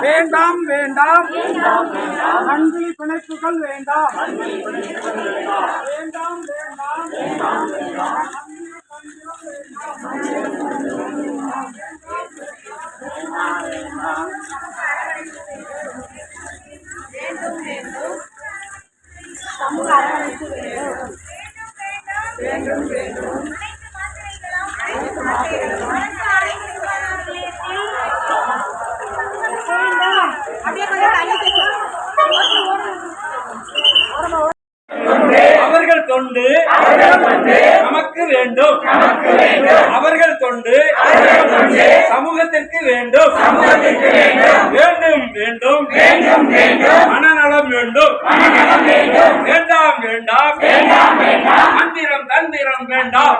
வேண்டாம் வேண்டாம் அன்பில் பிணைப்புகள் வேண்டாம். வேண்டாம் வேண்டாம் சமூக அரவணைப்பு வேண்டும். வேண்டும் அவர்கள் தொண்டு நமக்கு வேண்டும். அவர்கள் தொண்டு சமூகத்திற்கு வேண்டும். வேண்டும் வேண்டும் மனநலம் வேண்டும். வேண்டாம் வேண்டாம் மந்திரம் தந்திரம் வேண்டாம்.